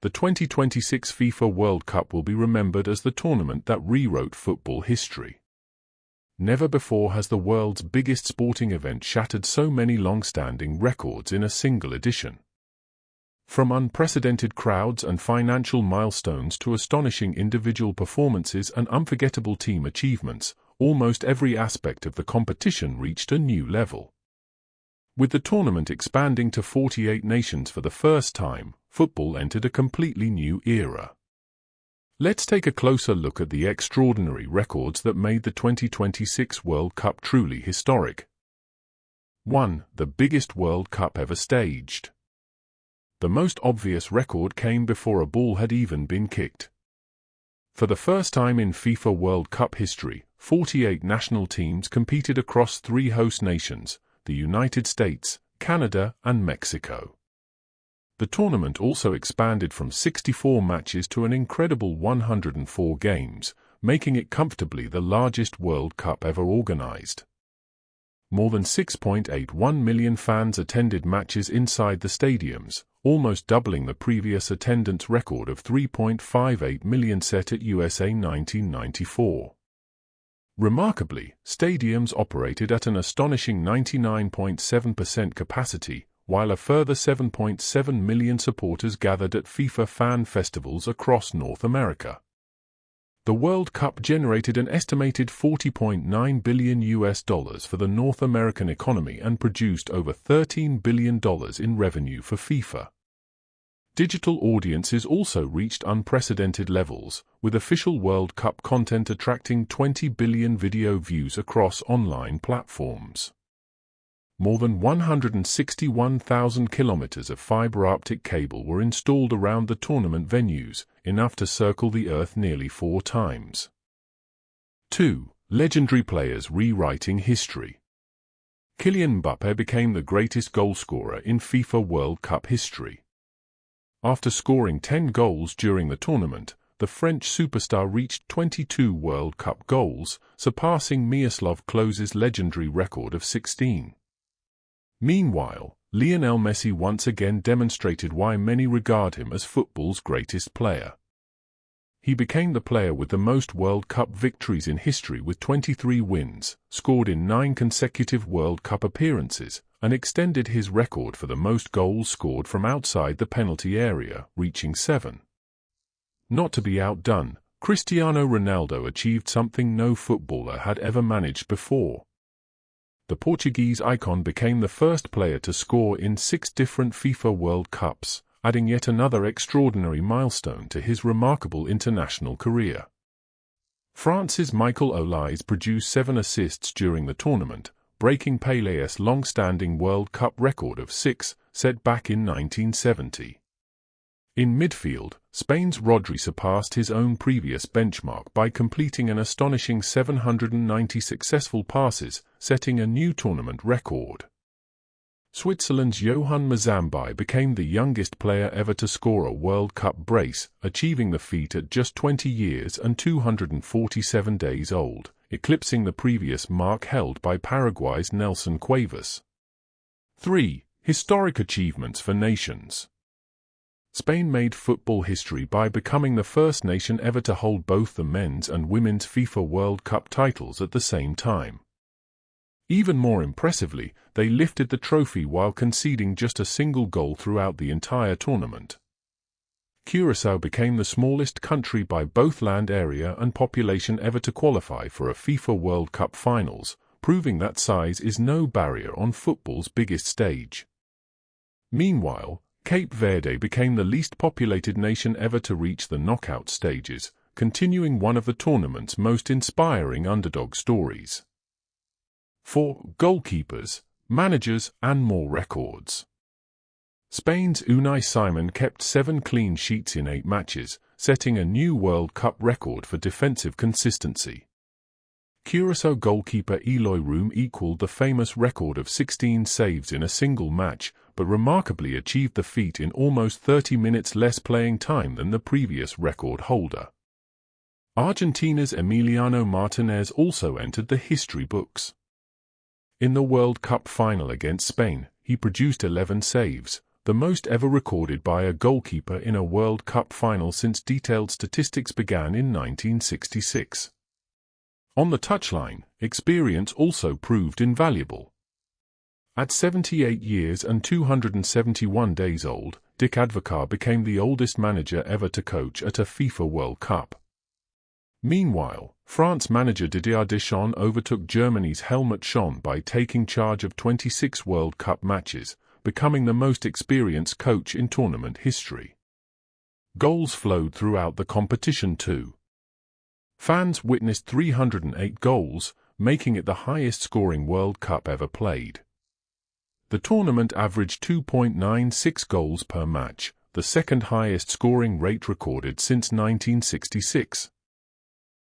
The 2026 FIFA World Cup will be remembered as the tournament that rewrote football history. Never before has the world's biggest sporting event shattered so many long-standing records in a single edition. From unprecedented crowds and financial milestones to astonishing individual performances and unforgettable team achievements, almost every aspect of the competition reached a new level. With the tournament expanding to 48 nations for the first time, football entered a completely new era. Let's take a closer look at the extraordinary records that made the 2026 World Cup truly historic. 1. The biggest World Cup ever staged. The most obvious record came before a ball had even been kicked. For the first time in FIFA World Cup history, 48 national teams competed across 3 host nations, the United States, Canada, and Mexico. The tournament also expanded from 64 matches to an incredible 104 games, making it comfortably the largest World Cup ever organized. More than 6.81 million fans attended matches inside the stadiums, almost doubling the previous attendance record of 3.58 million set at USA 1994. Remarkably, stadiums operated at an astonishing 99.7% capacity, while a further 7.7 million supporters gathered at FIFA fan festivals across North America. The World Cup generated an estimated $40.9 billion for the North American economy and produced over $13 billion in revenue for FIFA. Digital audiences also reached unprecedented levels, with official World Cup content attracting 20 billion video views across online platforms. More than 161,000 kilometers of fiber optic cable were installed around the tournament venues, enough to circle the Earth nearly 4 times. 2. Legendary players rewriting history. Kylian Mbappé became the greatest goalscorer in FIFA World Cup history. After scoring 10 goals during the tournament, the French superstar reached 22 World Cup goals, surpassing Miroslav Klose's legendary record of 16. Meanwhile, Lionel Messi once again demonstrated why many regard him as football's greatest player. He became the player with the most World Cup victories in history with 23 wins, scored in 9 consecutive World Cup appearances, and extended his record for the most goals scored from outside the penalty area, reaching 7. Not to be outdone, Cristiano Ronaldo achieved something no footballer had ever managed before. The Portuguese icon became the first player to score in 6 different FIFA World Cups, adding yet another extraordinary milestone to his remarkable international career. France's Michael Olise produced 7 assists during the tournament, breaking Pélé's long-standing World Cup record of 6, set back in 1970. In midfield, Spain's Rodri surpassed his own previous benchmark by completing an astonishing 790 successful passes, setting a new tournament record. Switzerland's Johan Mazambi became the youngest player ever to score a World Cup brace, achieving the feat at just 20 years and 247 days old, eclipsing the previous mark held by Paraguay's Nelson Cuevas. 3. Historic achievements for nations. Spain made football history by becoming the first nation ever to hold both the men's and women's FIFA World Cup titles at the same time. Even more impressively, they lifted the trophy while conceding just a single goal throughout the entire tournament. Curaçao became the smallest country by both land area and population ever to qualify for a FIFA World Cup finals, proving that size is no barrier on football's biggest stage. Meanwhile, Cape Verde became the least populated nation ever to reach the knockout stages, continuing one of the tournament's most inspiring underdog stories. 4. Goalkeepers, managers, and more records. Spain's Unai Simon kept 7 clean sheets in 8 matches, setting a new World Cup record for defensive consistency. Curaçao goalkeeper Eloy Room equaled the famous record of 16 saves in a single match, but remarkably achieved the feat in almost 30 minutes less playing time than the previous record holder. Argentina's Emiliano Martinez also entered the history books. In the World Cup final against Spain, he produced 11 saves, the most ever recorded by a goalkeeper in a World Cup final since detailed statistics began in 1966. On the touchline, experience also proved invaluable. At 78 years and 271 days old, Dick Advocaat became the oldest manager ever to coach at a FIFA World Cup. Meanwhile, France manager Didier Deschamps overtook Germany's Helmut Schön by taking charge of 26 World Cup matches, becoming the most experienced coach in tournament history. Goals flowed throughout the competition too. Fans witnessed 308 goals, making it the highest-scoring World Cup ever played. The tournament averaged 2.96 goals per match, the second highest scoring rate recorded since 1966.